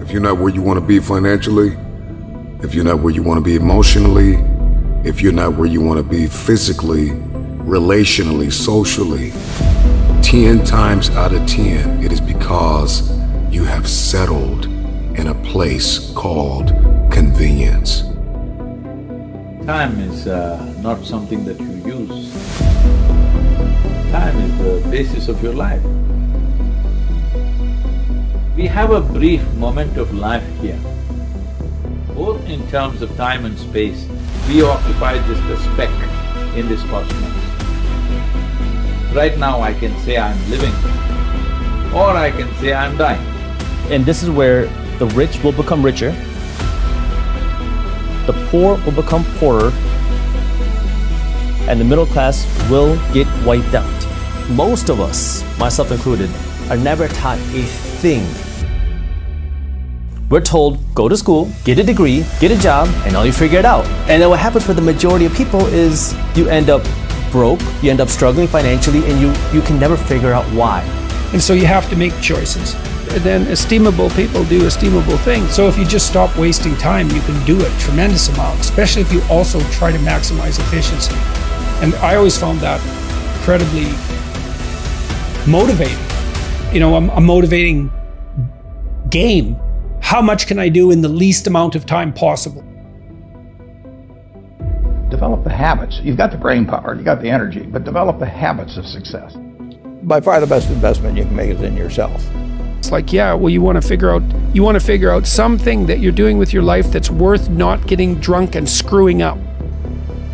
If you're not where you want to be financially, if you're not where you want to be emotionally, if you're not where you want to be physically, relationally, socially, 10 times out of 10, it is because you have settled in a place called convenience. Time is not something that you use. Time is the basis of your life. We have a brief moment of life here. Both in terms of time and space, we occupy just a speck in this cosmos. Right now I can say I'm living, or I can say I'm dying. And this is where the rich will become richer, the poor will become poorer, and the middle class will get wiped out. Most of us, myself included, are never taught a thing. We're told, go to school, get a degree, get a job, and now you figure it out. And then what happens for the majority of people is you end up broke, you end up struggling financially, and you can never figure out why. And so you have to make choices. And then estimable people do estimable things. So if you just stop wasting time, you can do a tremendous amount, especially if you also try to maximize efficiency. And I always found that incredibly motivating. You know, a motivating game. How much can I do in the least amount of time possible? Develop the habits. You've got the brain power, you got the energy, but develop the habits of success. By far the best investment you can make is in yourself. It's like, yeah, well, you want to figure out something that you're doing with your life that's worth not getting drunk and screwing up.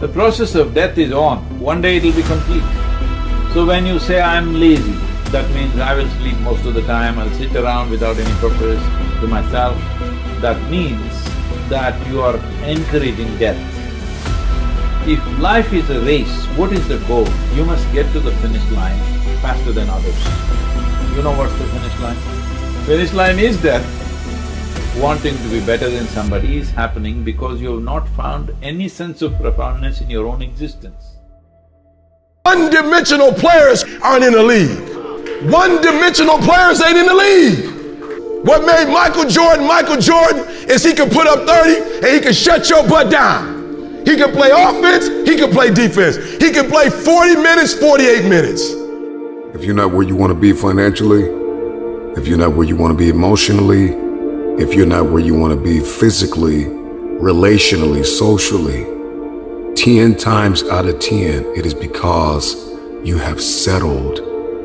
The process of death is on. One day it'll be complete. So when you say, I'm lazy, that means I will sleep most of the time, I'll sit around without any purpose to myself. That means that you are encouraging death. If life is a race, what is the goal? You must get to the finish line faster than others. You know what's the finish line? Finish line is death. Wanting to be better than somebody is happening because you have not found any sense of profoundness in your own existence. One-dimensional players aren't in the league. One-dimensional players ain't in the league. What made Michael Jordan is he could put up 30 and he could shut your butt down. He could play offense, he could play defense. He could play 40 minutes, 48 minutes. If you're not where you want to be financially, if you're not where you want to be emotionally, if you're not where you want to be physically, relationally, socially, 10 times out of 10, it is because you have settled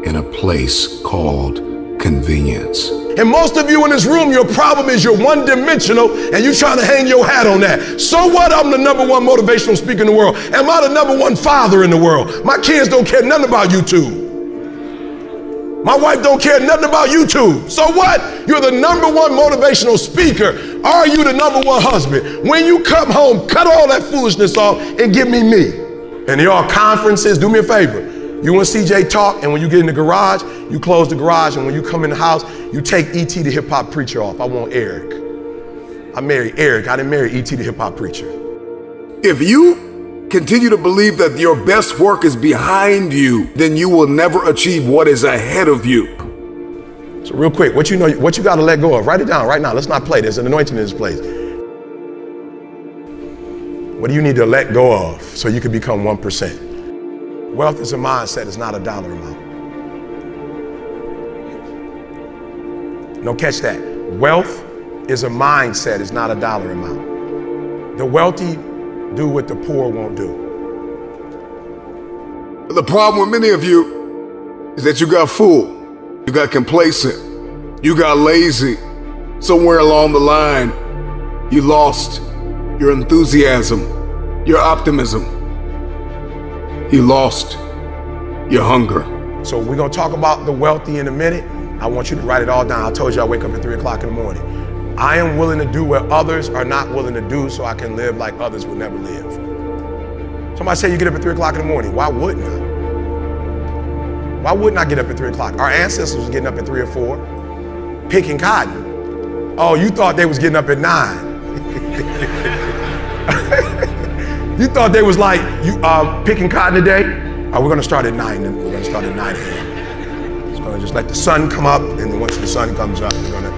in a place called convenience. And most of you in this room, your problem is you're one-dimensional and you're trying to hang your hat on that. So what? I'm the #1 motivational speaker in the world. Am I the #1 father in the world? My kids don't care nothing about YouTube. My wife don't care nothing about YouTube. So what? You're the #1 motivational speaker. Are you the #1 husband? When you come home, cut all that foolishness off and give me me. And y'all conferences, do me a favor. You and CJ talk, and when you get in the garage, you close the garage, and when you come in the house, you take E.T. the hip hop preacher off. I want Eric. I married Eric. I didn't marry E.T. the hip hop preacher. If you continue to believe that your best work is behind you, then you will never achieve what is ahead of you. So real quick, what you got to let go of? Write it down right now. Let's not play. There's an anointing in this place. What do you need to let go of so you can become 1%? Wealth is a mindset, it's not a dollar amount. No, catch that. Wealth is a mindset, it's not a dollar amount. The wealthy do what the poor won't do. The problem with many of you is that you got fooled, you got complacent, you got lazy. Somewhere along the line, you lost your enthusiasm, your optimism. You lost your hunger. So we're gonna talk about the wealthy in a minute. I want you to write it all down. I told you I wake up at 3 o'clock in the morning. I am willing to do what others are not willing to do so I can live like others would never live. Somebody say you get up at 3 o'clock in the morning. Why wouldn't I? Why wouldn't I get up at 3 o'clock? Our ancestors was getting up at 3 or 4, picking cotton. Oh, you thought they was getting up at 9. You thought they was like, picking cotton today? Oh, we're gonna start at 9, and we're gonna start at 9 a.m. It's gonna just let the sun come up, and then once the sun comes up, we're gonna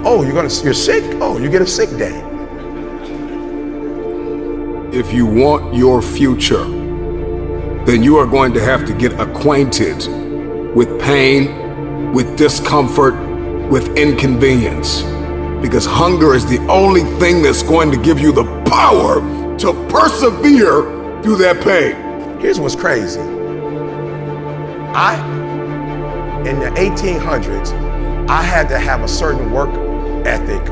Oh, you're sick? Oh, you get a sick day. If you want your future, then you are going to have to get acquainted with pain, with discomfort, with inconvenience. Because hunger is the only thing that's going to give you the power to persevere through that pain. Here's what's crazy. In the 1800s, I had to have a certain work ethic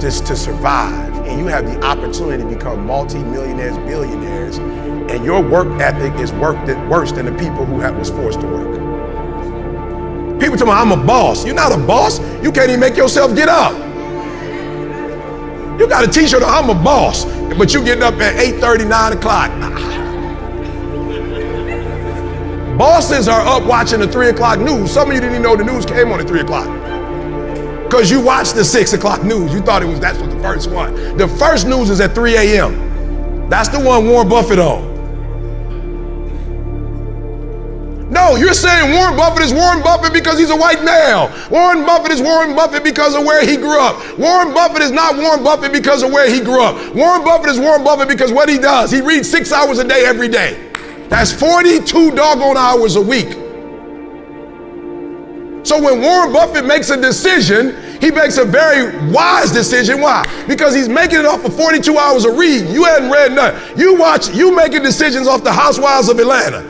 just to survive. And you have the opportunity to become multi-millionaires, billionaires, and your work ethic is worse than the people who was forced to work. People tell me, I'm a boss. You're not a boss. You can't even make yourself get up. You got a t-shirt, I'm a boss, but you getting up at 8:30, 9 o'clock. Bosses are up watching the 3 o'clock news. Some of you didn't even know the news came on at 3 o'clock. Because you watched the 6 o'clock news. You thought that's what the first one. The first news is at 3 a.m. That's the one Warren Buffett on. No, you're saying Warren Buffett is Warren Buffett because he's a white male. Warren Buffett is Warren Buffett because of where he grew up. Warren Buffett is not Warren Buffett because of where he grew up. Warren Buffett is Warren Buffett because what he does. He reads 6 hours a day every day. That's 42 doggone hours a week. So when Warren Buffett makes a decision, he makes a very wise decision. Why? Because he's making it off of 42 hours of reading. You hadn't read nothing. You making decisions off the Housewives of Atlanta.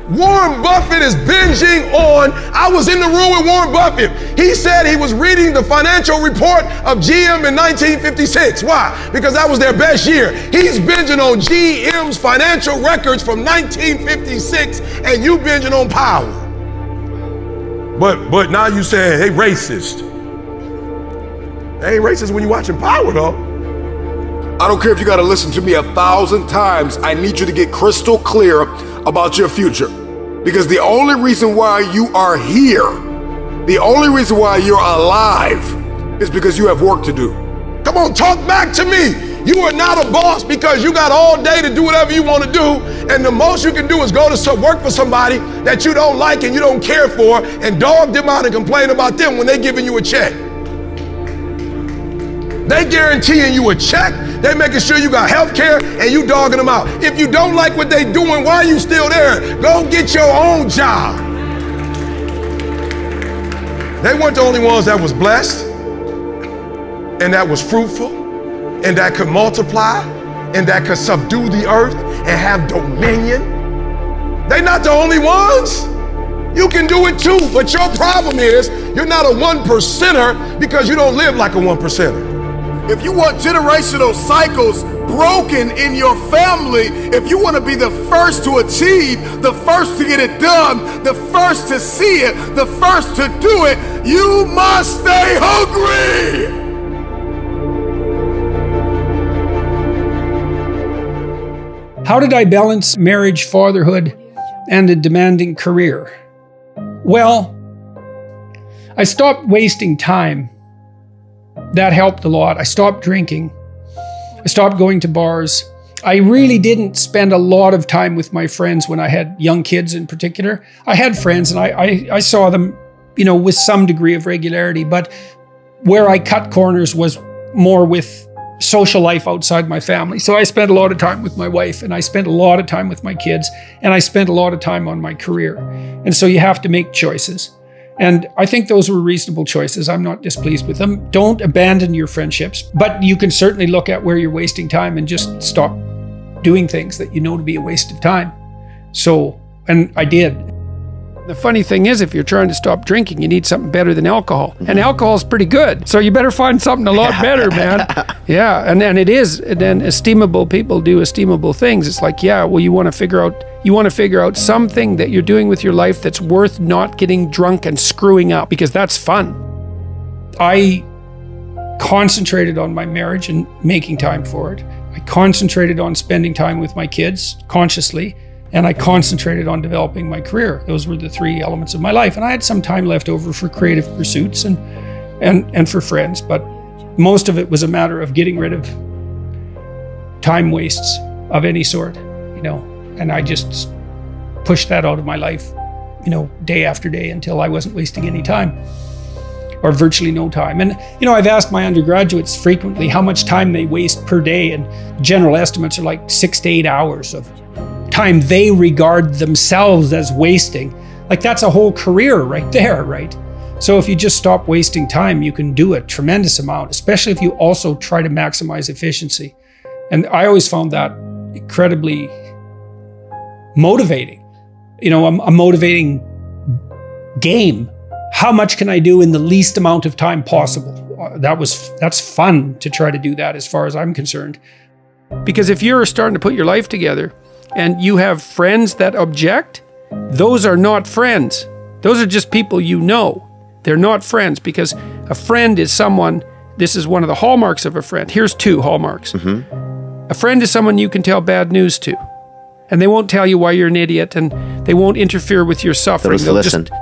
Warren Buffett is binging on, I was in the room with Warren Buffett. He said he was reading the financial report of GM in 1956. Why? Because that was their best year. He's binging on GM's financial records from 1956 and you binging on Power. But now you saying, hey, racist. They ain't racist when you're watching Power though. I don't care if you got to listen to me 1,000 times. I need you to get crystal clear about your future. Because the only reason why you are here, the only reason why you're alive is because you have work to do. Come on, talk back to me. You are not a boss because you got all day to do whatever you want to do. And the most you can do is go to work for somebody that you don't like and you don't care for and dog them out and complain about them when they're giving you a check. They guaranteeing you a check. They making sure you got health care and you dogging them out. If you don't like what they doing, why are you still there? Go get your own job. They weren't the only ones that was blessed and that was fruitful and that could multiply and that could subdue the earth and have dominion. They're not the only ones. You can do it too, but your problem is you're not a 1%er because you don't live like a 1%er. If you want generational cycles broken in your family, if you want to be the first to achieve, the first to get it done, the first to see it, the first to do it, you must stay hungry. How did I balance marriage, fatherhood, and a demanding career? Well, I stopped wasting time. That helped a lot. I stopped drinking. I stopped going to bars. I really didn't spend a lot of time with my friends when I had young kids in particular. I had friends and I saw them, with some degree of regularity, but where I cut corners was more with social life outside my family. So I spent a lot of time with my wife and I spent a lot of time with my kids and I spent a lot of time on my career. And so you have to make choices. And I think those were reasonable choices. I'm not displeased with them. Don't abandon your friendships, but you can certainly look at where you're wasting time and just stop doing things that you know to be a waste of time. So, and I did. The funny thing is, if you're trying to stop drinking, you need something better than alcohol. And alcohol's pretty good. So you better find something a lot better, man. Yeah, and it is. And then estimable people do estimable things. It's like, yeah, well, you want to figure out something that you're doing with your life that's worth not getting drunk and screwing up, because that's fun. I concentrated on my marriage and making time for it. I concentrated on spending time with my kids consciously. And I concentrated on developing my career. Those were the three elements of my life. And I had some time left over for creative pursuits and for friends, but most of it was a matter of getting rid of time wastes of any sort, and I just pushed that out of my life you know, day after day until I wasn't wasting any time, or virtually no time. And, you know, I've asked my undergraduates frequently how much time they waste per day, and general estimates are like 6 to 8 hours of time they regard themselves as wasting. Like, that's a whole career right there, right? So if you just stop wasting time, you can do a tremendous amount, especially if you also try to maximize efficiency. And I always found that incredibly motivating. You know, a motivating game. How much can I do in the least amount of time possible? That's fun to try to do that, as far as I'm concerned. Because if you're starting to put your life together and you have friends that object, those are not friends. Those are just people you know. They're not friends, because a friend is someone, this is one of the hallmarks of a friend. Here's 2 hallmarks. A friend is someone you can tell bad news to. And they won't tell you why you're an idiot, and they won't interfere with your suffering.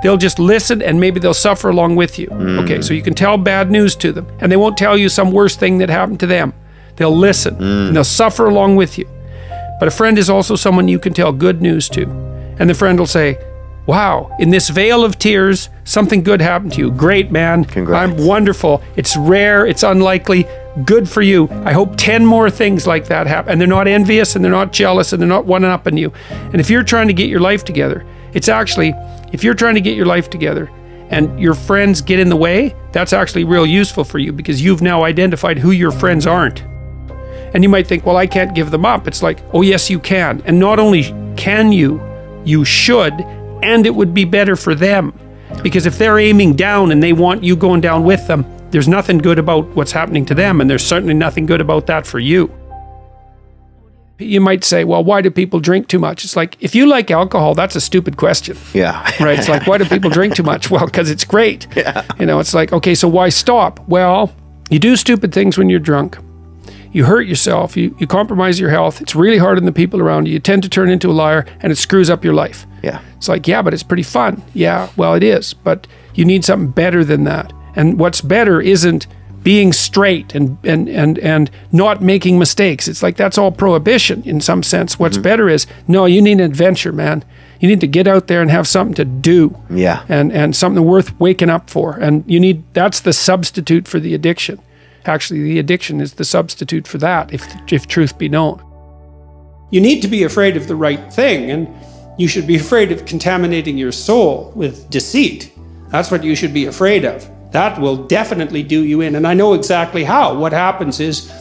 They'll just listen, and maybe they'll suffer along with you. Okay, so you can tell bad news to them, and they won't tell you some worse thing that happened to them. They'll listen, and they'll suffer along with you. But a friend is also someone you can tell good news to. And the friend will say, wow, in this veil of tears, something good happened to you. Great, man. Congrats. I'm wonderful. It's rare. It's unlikely. Good for you. I hope 10 more things like that happen. And they're not envious, and they're not jealous, and they're not one-upping you. And if you're trying to get your life together, it's actually, if you're trying to get your life together and your friends get in the way, that's actually real useful for you, because you've now identified who your friends aren't. And you might think, well, I can't give them up. It's like, oh, yes, you can. And not only can you should, and it would be better for them. Because if they're aiming down and they want you going down with them, there's nothing good about what's happening to them, and there's certainly nothing good about that for you. You might say, well, why do people drink too much? It's like, if you like alcohol, that's a stupid question. Yeah. Right? It's like, why do people drink too much? Well, because it's great. Yeah. You know, it's like, okay, so why stop? Well, you do stupid things when you're drunk. You hurt yourself, you compromise your health, it's really hard on the people around you, you tend to turn into a liar, and it screws up your life. Yeah. It's like, yeah, but it's pretty fun. Yeah, well, it is, but you need something better than that. And what's better isn't being straight and not making mistakes. It's like, that's all prohibition in some sense. What's better is, no, you need an adventure, man. You need to get out there and have something to do. Yeah. And something worth waking up for. And that's the substitute for the addiction. Actually, the addiction is the substitute for that, if truth be known. You need to be afraid of the right thing, and you should be afraid of contaminating your soul with deceit. That's what you should be afraid of. That will definitely do you in, and I know exactly how. What happens is,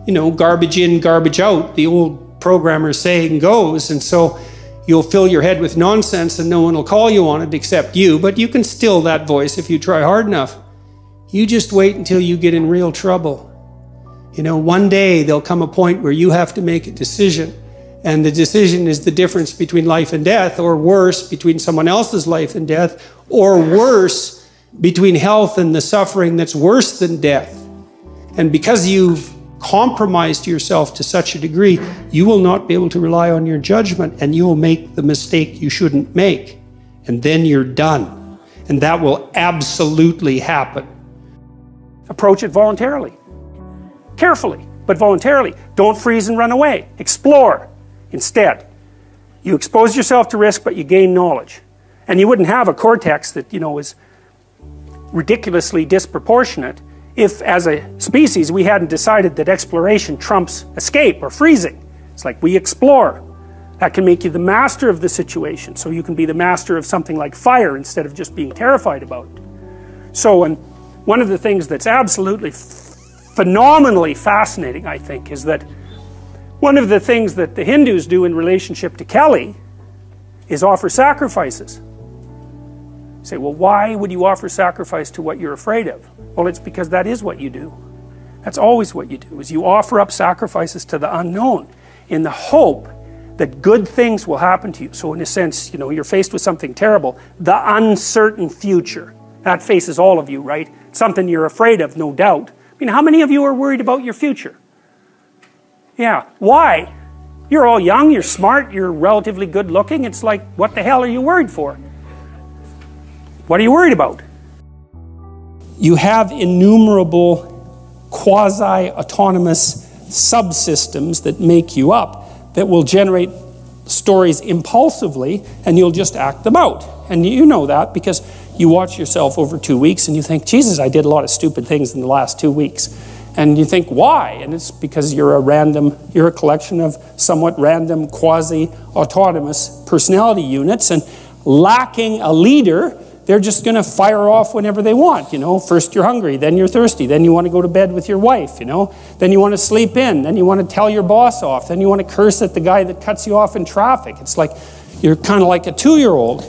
you know, garbage in, garbage out, the old programmer saying goes, and so you'll fill your head with nonsense and no one will call you on it except you, but you can still that voice if you try hard enough. You just wait until you get in real trouble. You know, one day there'll come a point where you have to make a decision, and the decision is the difference between life and death, or worse, between someone else's life and death, or worse, between health and the suffering that's worse than death. And because you've compromised yourself to such a degree, you will not be able to rely on your judgment, and you will make the mistake you shouldn't make. And then you're done. And that will absolutely happen. Approach it voluntarily. Carefully, but voluntarily. Don't freeze and run away. Explore. Instead, you expose yourself to risk, but you gain knowledge. And you wouldn't have a cortex that, you know, is ridiculously disproportionate if, as a species, we hadn't decided that exploration trumps escape or freezing. It's like we explore. That can make you the master of the situation, so you can be the master of something like fire instead of just being terrified about it. So, and one of the things that's absolutely phenomenally fascinating, I think, is that one of the things that the Hindus do in relationship to Kelly is offer sacrifices. You say, well, why would you offer sacrifice to what you're afraid of? Well, it's because that is what you do. That's always what you do, is you offer up sacrifices to the unknown in the hope that good things will happen to you. So in a sense, you know, you're faced with something terrible, the uncertain future. That faces all of you, right? Something you're afraid of, no doubt. I mean, how many of you are worried about your future? Yeah, why? You're all young, you're smart, you're relatively good looking. It's like, what the hell are you worried for? What are you worried about? You have innumerable quasi-autonomous subsystems that make you up, that will generate stories impulsively and you'll just act them out. And you know that because you watch yourself over 2 weeks and you think, Jesus, I did a lot of stupid things in the last 2 weeks. And you think, why? And it's because you're a collection of somewhat random, quasi-autonomous personality units, and lacking a leader, they're just going to fire off whenever they want, you know. First you're hungry, then you're thirsty, then you want to go to bed with your wife, you know. Then you want to sleep in, then you want to tell your boss off, then you want to curse at the guy that cuts you off in traffic. It's like, you're kind of like a 2-year-old,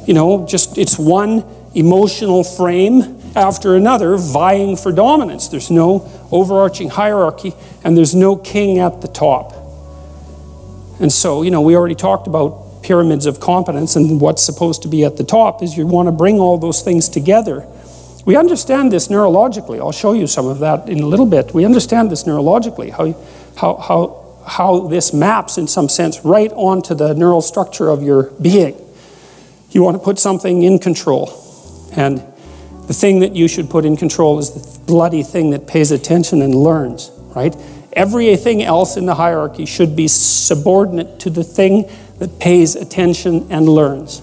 you know, just it's one emotional frame after another vying for dominance. There's no overarching hierarchy and there's no king at the top. And so, you know, we already talked about pyramids of competence, and what's supposed to be at the top is you want to bring all those things together. We understand this neurologically. I'll show you some of that in a little bit. We understand this neurologically, how this maps in some sense right onto the neural structure of your being. You want to put something in control, and the thing that you should put in control is the bloody thing that pays attention and learns, right? Everything else in the hierarchy should be subordinate to the thing that pays attention and learns.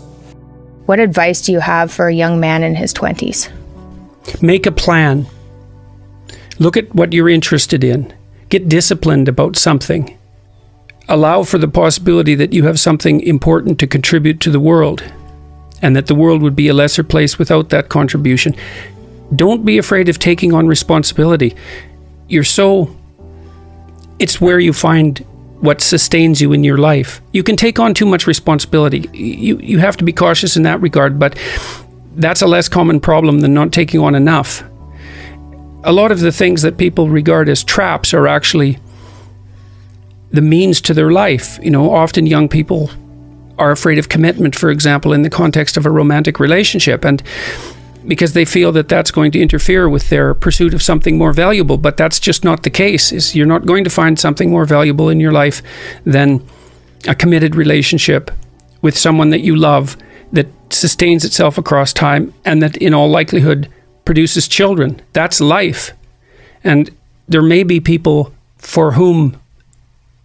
What advice do you have for a young man in his 20s? Make a plan. Look at what you're interested in. Get disciplined about something. Allow for the possibility that you have something important to contribute to the world, and that the world would be a lesser place without that contribution. Don't be afraid of taking on responsibility. It's where you find what sustains you in your life. You can take on too much responsibility. You have to be cautious in that regard, but that's a less common problem than not taking on enough. A lot of the things that people regard as traps are actually the means to their life. You know, often young people are afraid of commitment, for example, in the context of a romantic relationship, and because they feel that that's going to interfere with their pursuit of something more valuable. But that's just not the case. You're not going to find something more valuable in your life than a committed relationship with someone that you love, that sustains itself across time, and that in all likelihood produces children. That's life. And there may be people for whom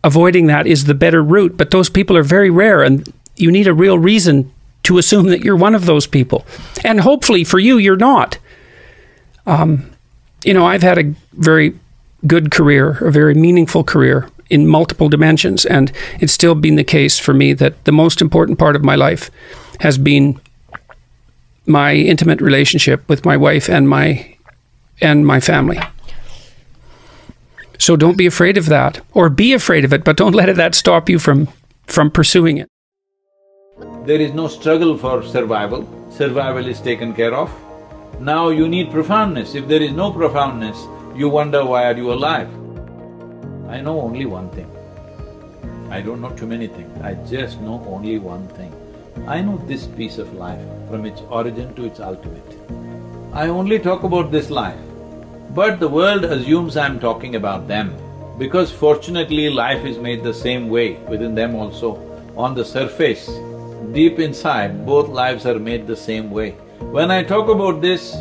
avoiding that is the better route, but those people are very rare, and you need a real reason to assume that you're one of those people. And hopefully for you, you're not. You know, I've had a very good career, a very meaningful career in multiple dimensions, and it's still been the case for me that the most important part of my life has been my intimate relationship with my wife and my family. So don't be afraid of that, or be afraid of it, but don't let that stop you from pursuing it. There is no struggle for survival. Survival is taken care of. Now you need profoundness. If there is no profoundness, you wonder why are you alive. I know only one thing. I don't know too many things. I just know only one thing. I know this piece of life from its origin to its ultimate. I only talk about this life. But the world assumes I'm talking about them, because fortunately life is made the same way within them also. On the surface, deep inside, both lives are made the same way. When I talk about this,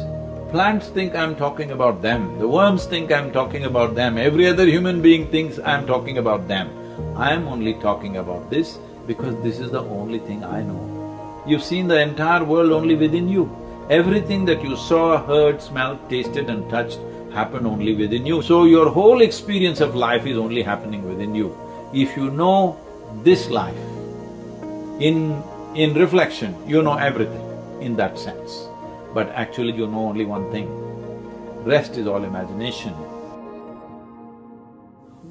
plants think I'm talking about them, the worms think I'm talking about them, every other human being thinks I'm talking about them. I'm only talking about this because this is the only thing I know. You've seen the entire world only within you. Everything that you saw, heard, smelled, tasted and touched happened only within you. So your whole experience of life is only happening within you. If you know this life, in reflection, you know everything in that sense. But actually you know only one thing. Rest is all imagination.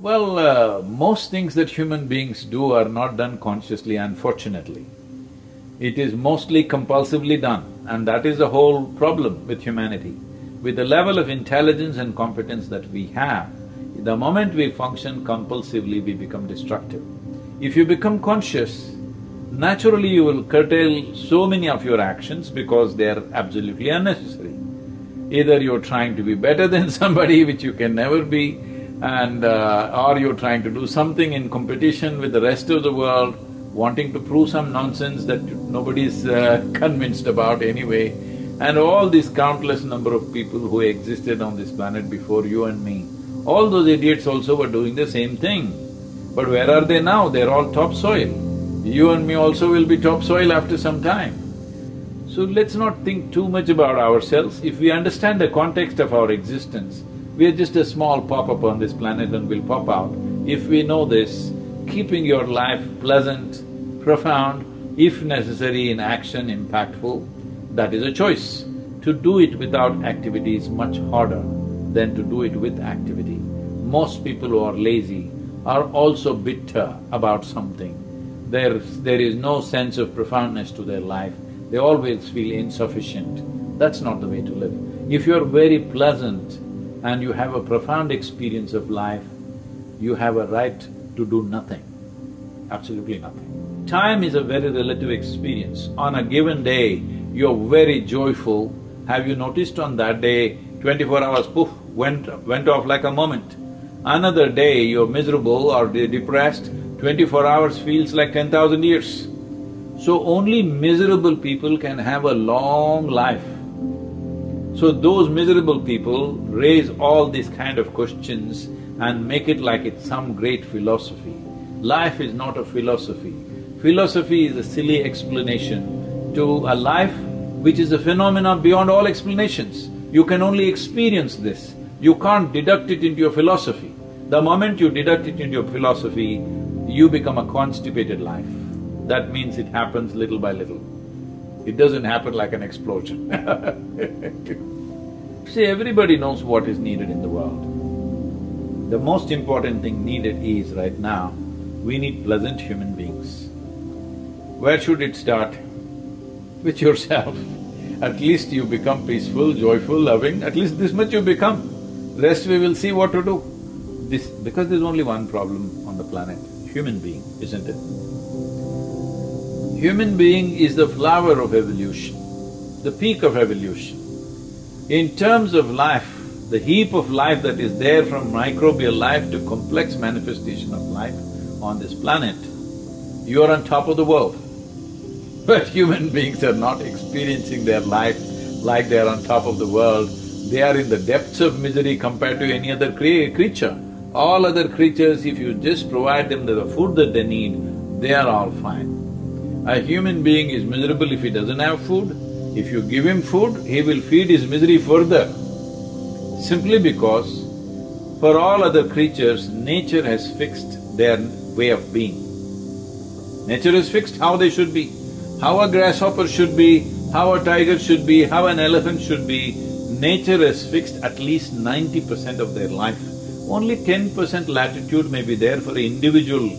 Well, most things that human beings do are not done consciously, unfortunately. It is mostly compulsively done, and that is the whole problem with humanity. With the level of intelligence and competence that we have, the moment we function compulsively, we become destructive. If you become conscious, naturally you will curtail so many of your actions because they are absolutely unnecessary. Either you're trying to be better than somebody, which you can never be, and or you're trying to do something in competition with the rest of the world, wanting to prove some nonsense that nobody's convinced about anyway. And all these countless number of people who existed on this planet before you and me, all those idiots also were doing the same thing. But where are they now? They're all topsoil. You and me also will be topsoil after some time. So let's not think too much about ourselves. If we understand the context of our existence, we are just a small pop-up on this planet and we'll pop out. If we know this, keeping your life pleasant, profound, if necessary in action, impactful, that is a choice. To do it without activity is much harder than to do it with activity. Most people who are lazy are also bitter about something. There is no sense of profoundness to their life. They always feel insufficient. That's not the way to live. If you're very pleasant and you have a profound experience of life, you have a right to do nothing, absolutely nothing. Time is a very relative experience. On a given day, you're very joyful. Have you noticed on that day, 24 hours, poof, went off like a moment. Another day, you're miserable or depressed, 24 hours feels like 10,000 years. So only miserable people can have a long life. So those miserable people raise all these kind of questions and make it like it's some great philosophy. Life is not a philosophy. Philosophy is a silly explanation to a life which is a phenomenon beyond all explanations. You can only experience this. You can't deduct it into your philosophy. The moment you deduct it into your philosophy, you become a constipated life. That means it happens little by little. It doesn't happen like an explosion. See, everybody knows what is needed in the world. The most important thing needed is, right now, we need pleasant human beings. Where should it start? With yourself. At least you become peaceful, joyful, loving, at least this much you become. Rest we will see what to do. Because there's only one problem on the planet, human being, isn't it? Human being is the flower of evolution, the peak of evolution. In terms of life, the heap of life that is there from microbial life to complex manifestation of life on this planet, you are on top of the world. But human beings are not experiencing their life like they are on top of the world. They are in the depths of misery compared to any other creature. All other creatures, if you just provide them the food that they need, they are all fine. A human being is miserable if he doesn't have food. If you give him food, he will feed his misery further. Simply because for all other creatures, nature has fixed their way of being. Nature has fixed how they should be, how a grasshopper should be, how a tiger should be, how an elephant should be. Nature has fixed at least 90% of their life. Only 10% latitude may be there for individual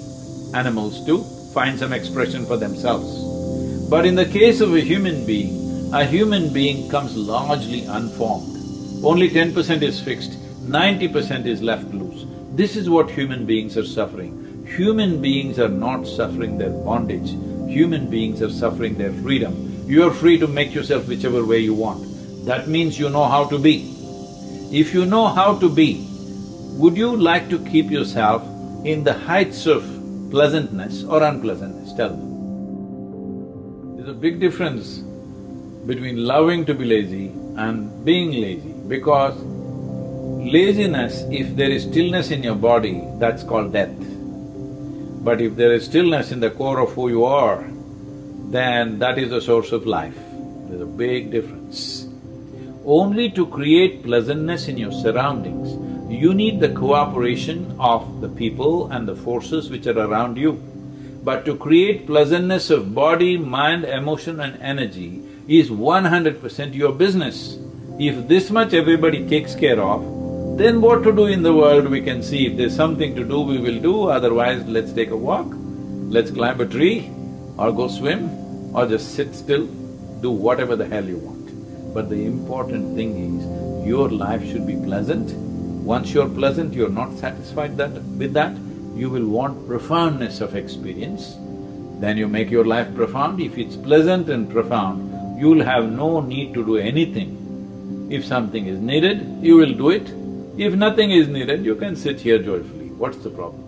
animals to find some expression for themselves. But in the case of a human being comes largely unformed. Only 10% is fixed, 90% is left loose. This is what human beings are suffering. Human beings are not suffering their bondage, human beings are suffering their freedom. You are free to make yourself whichever way you want. That means you know how to be. If you know how to be, would you like to keep yourself in the heights of pleasantness or unpleasantness? Tell me. There's a big difference between loving to be lazy and being lazy, because laziness, if there is stillness in your body, that's called death. But if there is stillness in the core of who you are, then that is the source of life. There's a big difference. Only to create pleasantness in your surroundings, you need the cooperation of the people and the forces which are around you. But to create pleasantness of body, mind, emotion and energy is 100% your business. If this much everybody takes care of, then what to do in the world we can see. If there's something to do, we will do, otherwise let's take a walk, let's climb a tree, or go swim, or just sit still, do whatever the hell you want. But the important thing is, your life should be pleasant. Once you're pleasant, you're not satisfied with that, you will want profoundness of experience. Then you make your life profound. If it's pleasant and profound, you'll have no need to do anything. If something is needed, you will do it. If nothing is needed, you can sit here joyfully. What's the problem?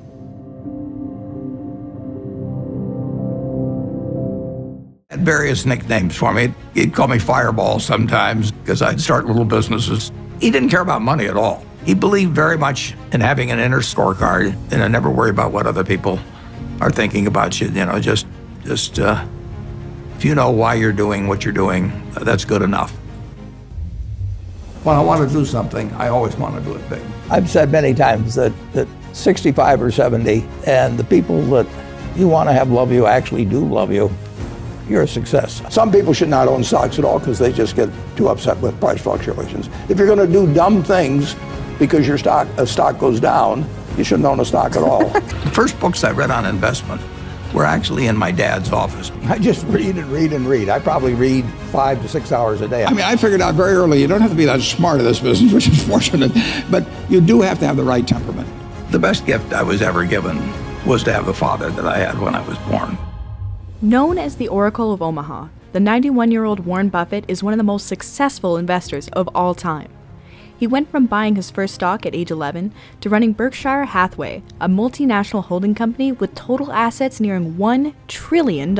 Had various nicknames for me. He'd call me Fireball sometimes because I'd start little businesses. He didn't care about money at all. He believed very much in having an inner scorecard and I never worry about what other people are thinking about you, just Just, if you know why you're doing what you're doing, that's good enough. When I want to do something, I always want to do it big. I've said many times that 65 or 70, and the people that you want to have love you actually do love you, you're a success. Some people should not own stocks at all because they just get too upset with price fluctuations. If you're going to do dumb things because your stock goes down, you shouldn't own a stock at all. The first books I read on investment were actually in my dad's office. I just read and read and read. I probably read 5 to 6 hours a day. I mean, I figured out very early you don't have to be that smart at this business, which is fortunate, but you do have to have the right temperament. The best gift I was ever given was to have the father that I had when I was born. Known as the Oracle of Omaha, the 91-year-old Warren Buffett is one of the most successful investors of all time. He went from buying his first stock at age 11 to running Berkshire Hathaway, a multinational holding company with total assets nearing $1 trillion.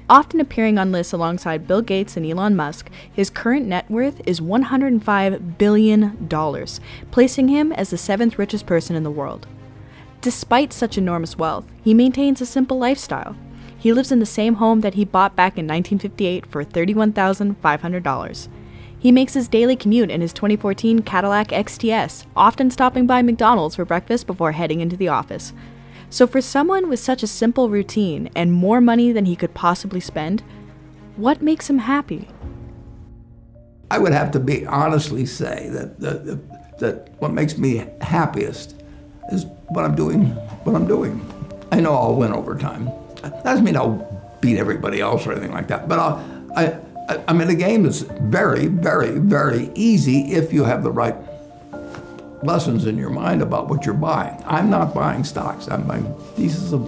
Often appearing on lists alongside Bill Gates and Elon Musk, his current net worth is $105 billion, placing him as the 7th richest person in the world. Despite such enormous wealth, he maintains a simple lifestyle. He lives in the same home that he bought back in 1958 for $31,500. He makes his daily commute in his 2014 Cadillac XTS, often stopping by McDonald's for breakfast before heading into the office. So for someone with such a simple routine and more money than he could possibly spend, what makes him happy? I would have to be honestly say that what makes me happiest is what I'm doing. I know I'll win over time. That doesn't mean I'll beat everybody else or anything like that, but I'm in a game that's very, very, very easy if you have the right lessons in your mind about what you're buying. I'm not buying stocks. I'm buying pieces of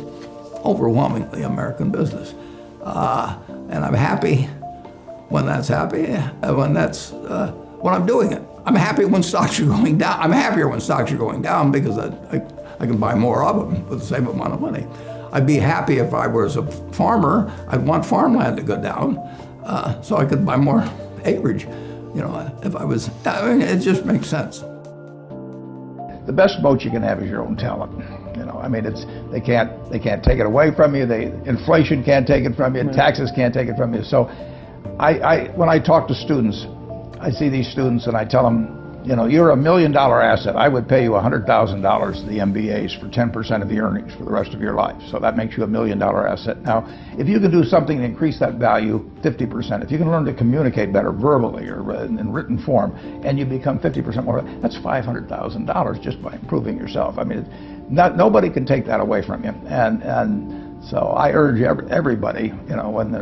overwhelmingly American business. And I'm happy when that's when I'm doing it. I'm happy when stocks are going down. I'm happier when stocks are going down because I can buy more of them with the same amount of money. I'd be happy if I was a farmer. I'd want farmland to go down so I could buy more acreage. You know, if I was, it just makes sense. The best moat you can have is your own talent. You know, I mean, they can't take it away from you. Inflation can't take it from you. Taxes can't take it from you. So, when I talk to students, I see these students and I tell them, you know, you're $1 million asset. I would pay you $100,000 to the MBAs for 10% of the earnings for the rest of your life. So that makes you $1 million asset. Now, if you can do something to increase that value 50%, if you can learn to communicate better verbally or in written form, and you become 50% more, that's $500,000 just by improving yourself. I mean, nobody can take that away from you. And so I urge everybody, you know, when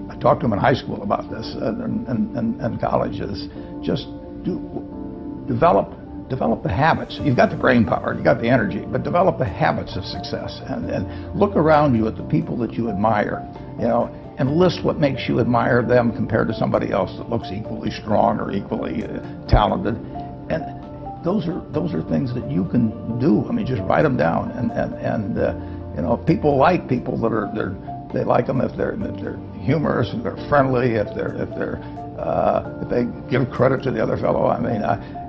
I talk to them in high school about this and colleges, just develop the habits. You've got the brain power, you've got the energy, but develop the habits of success and look around you at the people that you admire, you know, and list what makes you admire them compared to somebody else that looks equally strong or equally talented. And those are things that you can do. I mean, just write them down and you know, people like people that they like them if they're humorous, if they're friendly, if they give credit to the other fellow. I mean,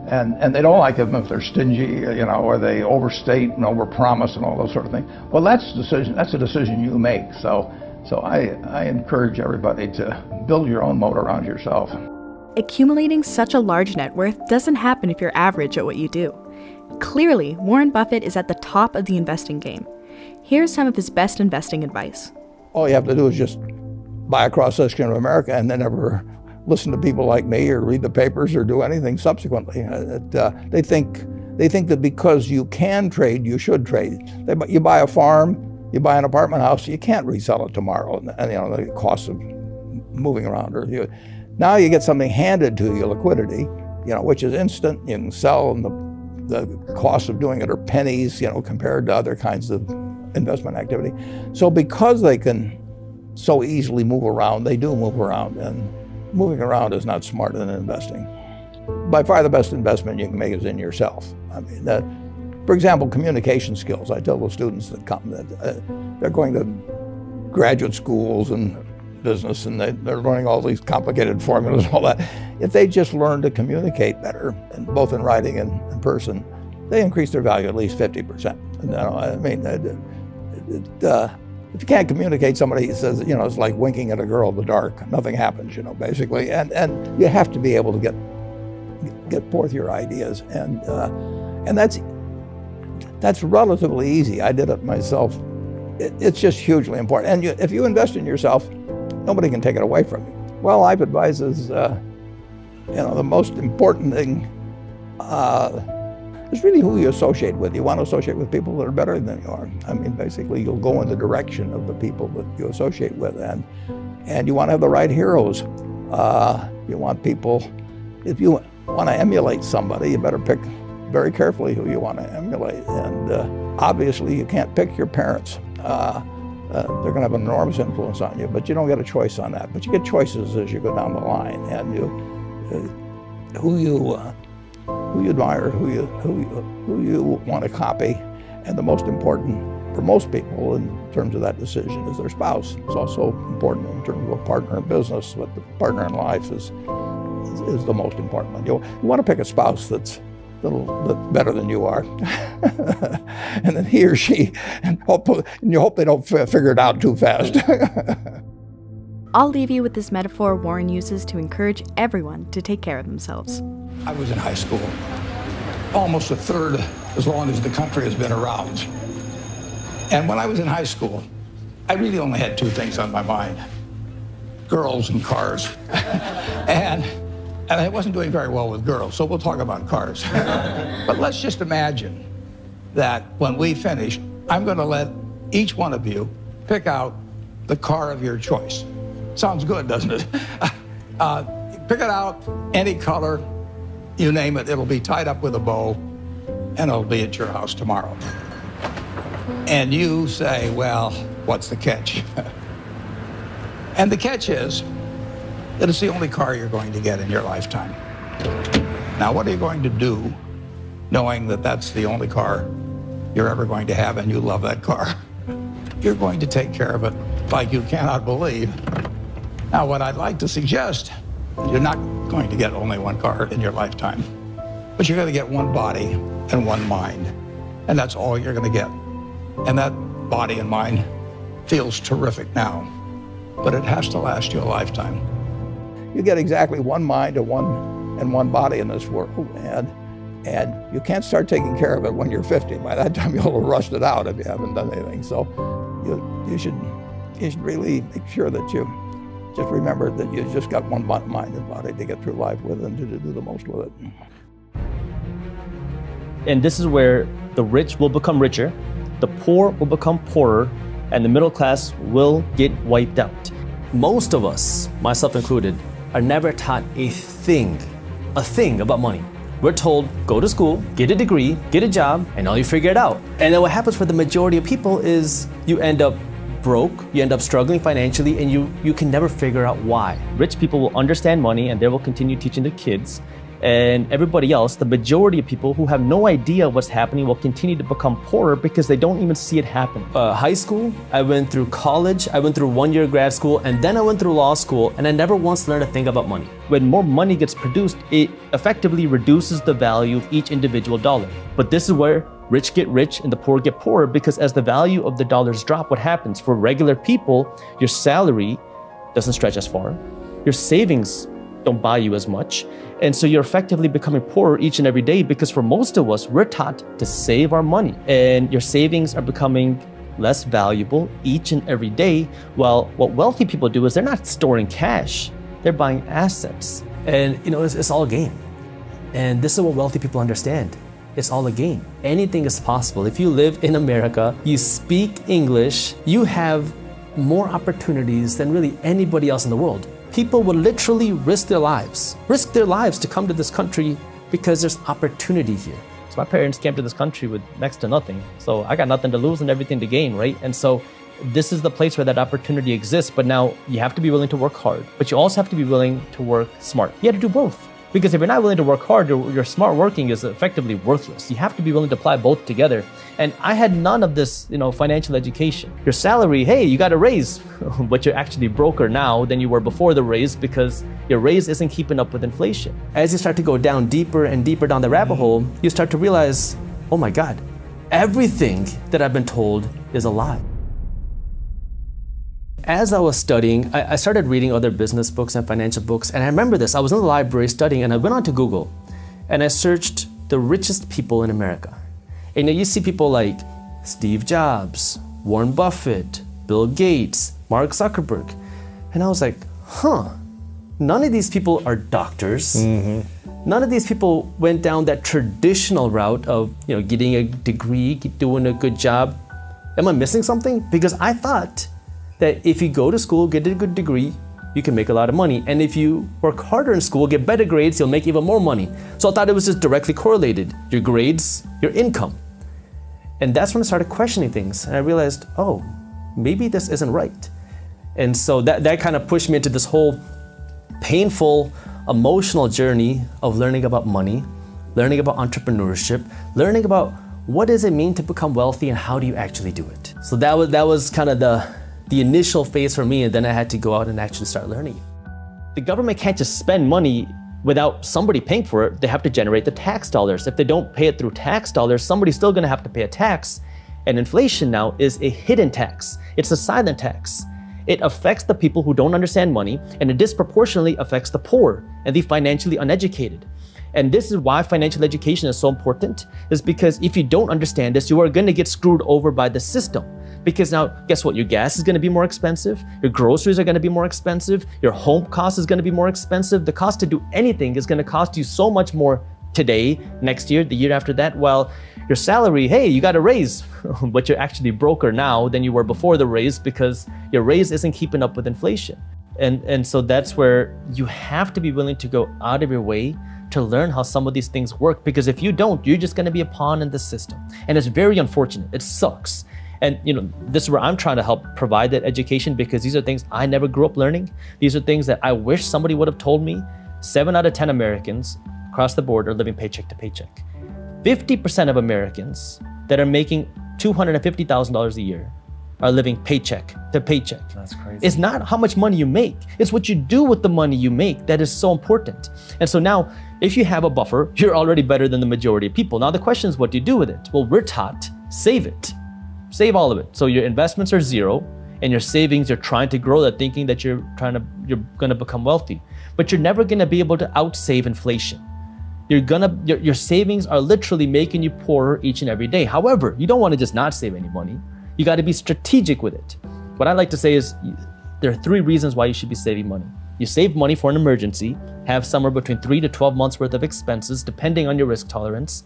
and they don't like them if they're stingy, you know, or they overstate and overpromise and all those sort of things. Well, that's a decision you make. So I encourage everybody to build your own moat around yourself. Accumulating such a large net worth doesn't happen if you're average at what you do. Clearly, Warren Buffett is at the top of the investing game. Here's some of his best investing advice. All you have to do is just buy a cross-section of America and then never listen to people like me or read the papers or do anything subsequently. They think that because you can trade, you should trade. You buy a farm, you buy an apartment house, you can't resell it tomorrow, and you know, the cost of moving around. Now you get something handed to you, liquidity, you know, which is instant. You can sell, and the cost of doing it are pennies, you know, compared to other kinds of investment activity. So because they can so easily move around, they do move around, and moving around is not smarter than investing. By far the best investment you can make is in yourself. I mean, for example, communication skills. I tell the students that come that they're going to graduate schools and business, and they're learning all these complicated formulas and all that. If they just learn to communicate better, and both in writing and in person, they increase their value at least 50%. You know, I mean, if you can't communicate, somebody says, you know, it's like winking at a girl in the dark. Nothing happens, you know, basically. And you have to be able to get forth your ideas. And that's relatively easy. I did it myself. It's just hugely important. And if you invest in yourself, nobody can take it away from you. Well, life advice is, you know, the most important thing is really who you associate with. You want to associate with people that are better than you are. I mean, basically, you'll go in the direction of the people that you associate with, and you want to have the right heroes. You want people, if you want to emulate somebody, you better pick very carefully who you want to emulate. And obviously, you can't pick your parents. They're going to have an enormous influence on you, but you don't get a choice on that. But you get choices as you go down the line, and who you admire, who you want to copy, and the most important for most people in terms of that decision is their spouse. It's also important in terms of a partner in business, but the partner in life is the most important one. You want to pick a spouse that's a little bit better than you are, and then he or she, and you hope they don't figure it out too fast. I'll leave you with this metaphor Warren uses to encourage everyone to take care of themselves. I was in high school, almost a third as long as the country has been around. And when I was in high school, I really only had two things on my mind: girls and cars. and I wasn't doing very well with girls, so we'll talk about cars. But let's just imagine that when we finish, I'm going to let each one of you pick out the car of your choice. Sounds good, doesn't it? Pick it out, any color, you name it. It'll be tied up with a bow, and it'll be at your house tomorrow. And you say, well, what's the catch? And the catch is that it's the only car you're going to get in your lifetime. Now, what are you going to do knowing that that's the only car you're ever going to have and you love that car? You're going to take care of it like you cannot believe. Now, what I'd like to suggest, you're not going to get only one car in your lifetime, but you're going to get one body and one mind, and that's all you're going to get. And that body and mind feels terrific now, but it has to last you a lifetime. You get exactly one mind and one body in this world, and you can't start taking care of it when you're 50. By that time, you'll have rusted out if you haven't done anything. So you should really make sure that you just remember that you just got one mind and body to get through life with and to do the most with it. And this is where the rich will become richer, the poor will become poorer, and the middle class will get wiped out. Most of us, myself included, are never taught a thing about money. We're told, go to school, get a degree, get a job, and all you figure it out. And then what happens for the majority of people is you end up broke, you end up struggling financially, and you can never figure out why. Rich people will understand money and they will continue teaching their kids. And everybody else, the majority of people who have no idea what's happening, will continue to become poorer because they don't even see it happen. High school, I went through college, I went through 1 year grad school, and then I went through law school, and I never once learned a thing about money. When more money gets produced, it effectively reduces the value of each individual dollar. But this is where rich get rich and the poor get poorer, because as the value of the dollars drop, what happens? For regular people, your salary doesn't stretch as far. Your savings don't buy you as much. And so you're effectively becoming poorer each and every day, because for most of us, we're taught to save our money. And your savings are becoming less valuable each and every day. While what wealthy people do is they're not storing cash, they're buying assets. And you know, it's all a game. And this is what wealthy people understand. It's all a game. Anything is possible. If you live in America, you speak English, you have more opportunities than really anybody else in the world. People would literally risk their lives to come to this country because there's opportunity here. So my parents came to this country with next to nothing. So I got nothing to lose and everything to gain, right? And so this is the place where that opportunity exists. But now you have to be willing to work hard, but you also have to be willing to work smart. You have to do both. Because if you're not willing to work hard, your smart working is effectively worthless. You have to be willing to apply both together. And I had none of this, financial education. Your salary, hey, you got a raise, but you're actually broker now than you were before the raise, because your raise isn't keeping up with inflation. As you start to go down deeper and deeper down the rabbit hole, you start to realize, oh my God, everything that I've been told is a lie. as I was studying, I started reading other business books and financial books. And I remember this, I was in the library studying and I went onto Google and I searched the richest people in America. And you see people like Steve Jobs, Warren Buffett, Bill Gates, Mark Zuckerberg. And I was like, none of these people are doctors. None of these people went down that traditional route of getting a degree, doing a good job. Am I missing something? Because I thought that if you go to school, get a good degree, you can make a lot of money. And if you work harder in school, get better grades, you'll make even more money. So I thought it was just directly correlated. Your grades, your income. And that's when I started questioning things. And I realized, oh, maybe this isn't right. And so that kind of pushed me into this whole painful, emotional journey of learning about money, learning about entrepreneurship, learning about what does it mean to become wealthy and how do you actually do it? So that was kind of the initial phase for me, and then I had to go out and actually start learning. The government can't just spend money without somebody paying for it. They have to generate the tax dollars. If they don't pay it through tax dollars, somebody's still gonna have to pay a tax. And inflation now is a hidden tax. It's a silent tax. It affects the people who don't understand money, and it disproportionately affects the poor and the financially uneducated. And this is why financial education is so important, is because if you don't understand this, you are gonna get screwed over by the system. Because now, guess what? Your gas is gonna be more expensive, your groceries are gonna be more expensive, your home cost is gonna be more expensive. The cost to do anything is gonna cost you so much more today, next year, the year after that, while your salary, hey, you got a raise, but you're actually broker now than you were before the raise because your raise isn't keeping up with inflation. And so that's where you have to be willing to go out of your way to learn how some of these things work, because if you don't, you're just gonna be a pawn in the system. And it's very unfortunate, it sucks. And this is where I'm trying to help provide that education, because these are things I never grew up learning. These are things that I wish somebody would have told me. 7 out of 10 Americans across the board are living paycheck to paycheck. 50% of Americans that are making $250,000 a year are living paycheck to paycheck. That's crazy. It's not how much money you make, it's what you do with the money you make that is so important. And so now, if you have a buffer, you're already better than the majority of people. Now the question is, what do you do with it? Well, we're taught, save it. Save all of it. So your investments are zero, and your savings, you're trying to grow that, thinking that you're gonna become wealthy. But you're never gonna be able to outsave inflation. Your savings are literally making you poorer each and every day. However, you don't wanna just not save any money. You gotta be strategic with it. What I like to say is, there are 3 reasons why you should be saving money. You save money for an emergency, have somewhere between 3 to 12 months worth of expenses, depending on your risk tolerance.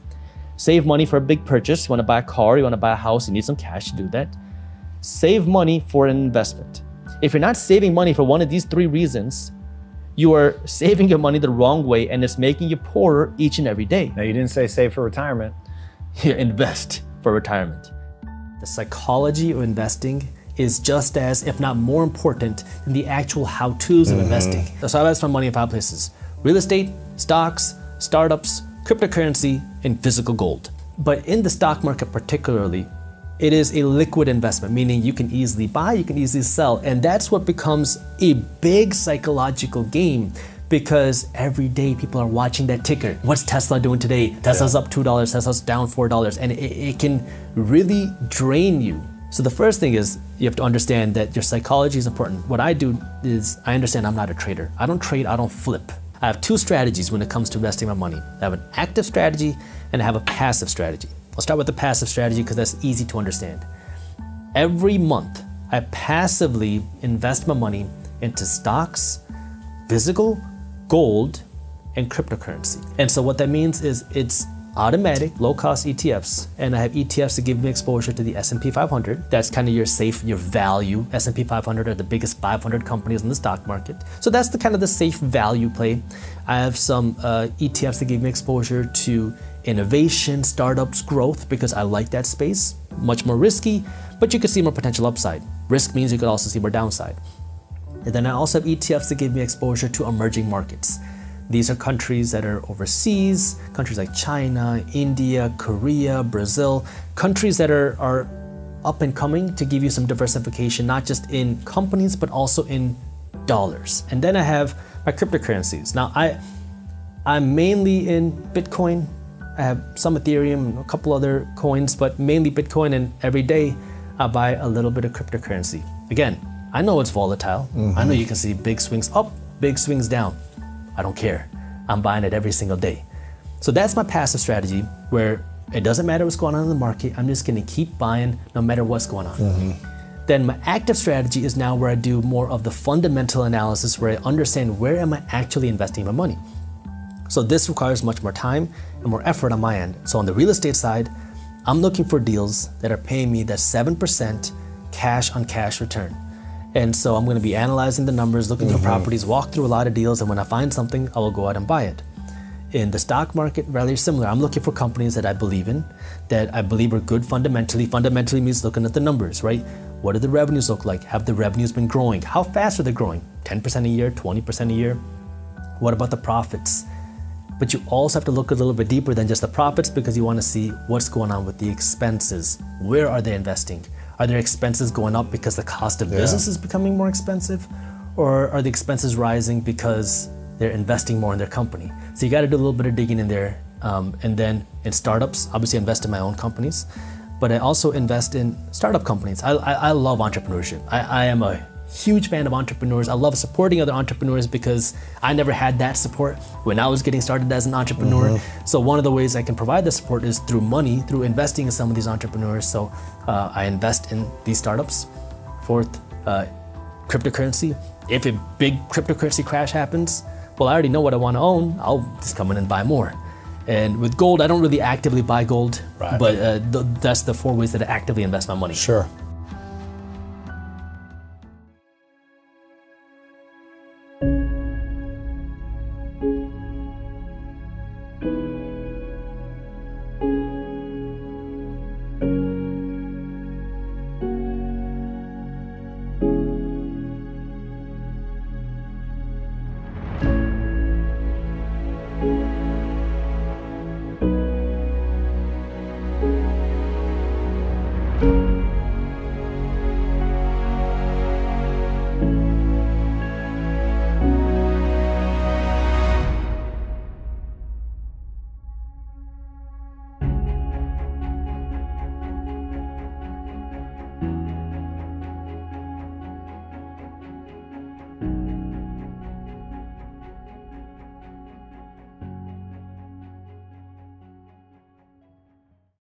Save money for a big purchase. You wanna buy a car, you wanna buy a house, you need some cash to do that. Save money for an investment. If you're not saving money for one of these 3 reasons, you are saving your money the wrong way, and it's making you poorer each and every day. Now, you didn't say save for retirement. You invest for retirement. The psychology of investing is just as, if not more important than the actual how-tos of investing. So I invest my money in 5 places: real estate, stocks, startups, cryptocurrency, and physical gold. But in the stock market particularly, it is a liquid investment, meaning you can easily buy, you can easily sell. And that's what becomes a big psychological game, because every day people are watching that ticker. What's Tesla doing today? Tesla's up $2, Tesla's down $4, and it can really drain you. So the first thing is, you have to understand that your psychology is important. What I do is, I understand I'm not a trader. I don't trade, I don't flip. I have 2 strategies when it comes to investing my money. I have an active strategy and I have a passive strategy. I'll start with the passive strategy because that's easy to understand. Every month, I passively invest my money into stocks, physical, gold, and cryptocurrency. And so what that means is, it's automatic, low-cost ETFs, and I have ETFs to give me exposure to the S&P 500. That's kind of your safe, your value. S&P 500 are the biggest 500 companies in the stock market. So that's the kind of the safe value play. I have some ETFs that give me exposure to innovation, startups, growth, because I like that space. Much more risky, but you can see more potential upside. Risk means you could also see more downside. And then I also have ETFs that give me exposure to emerging markets. These are countries that are overseas, countries like China, India, Korea, Brazil, countries that are up and coming, to give you some diversification, not just in companies, but also in dollars. And then I have my cryptocurrencies. Now, I'm mainly in Bitcoin. I have some Ethereum and a couple other coins, but mainly Bitcoin, and every day I buy a little bit of cryptocurrency. Again, I know it's volatile. I know you can see big swings up, big swings down. I don't care. I'm buying it every single day. So that's my passive strategy, where it doesn't matter what's going on in the market. I'm just going to keep buying no matter what's going on. Then my active strategy is now where I do more of the fundamental analysis, where I understand where am I actually investing my money. So this requires much more time and more effort on my end. So on the real estate side, I'm looking for deals that are paying me that 7% cash on cash return. And so I'm going to be analyzing the numbers, looking through properties, walk through a lot of deals, and when I find something, I will go out and buy it. In the stock market, rather similar. I'm looking for companies that I believe in, that I believe are good fundamentally. Fundamentally means looking at the numbers, right? What do the revenues look like? Have the revenues been growing? How fast are they growing? 10% a year, 20% a year? What about the profits? But you also have to look a little bit deeper than just the profits, because you want to see what's going on with the expenses. Where are they investing? Are their expenses going up because the cost of business is becoming more expensive? Or are the expenses rising because they're investing more in their company? So you got to do a little bit of digging in there. And then in startups, obviously I invest in my own companies, but I also invest in startup companies. I love entrepreneurship. I am a huge fan of entrepreneurs. I love supporting other entrepreneurs because I never had that support when I was getting started as an entrepreneur. So one of the ways I can provide the support is through money, through investing in some of these entrepreneurs. So I invest in these startups. Fourth, cryptocurrency. If a big cryptocurrency crash happens, well, I already know what I want to own. I'll just come in and buy more. And with gold, I don't really actively buy gold, but that's the 4 ways that I actively invest my money. Sure.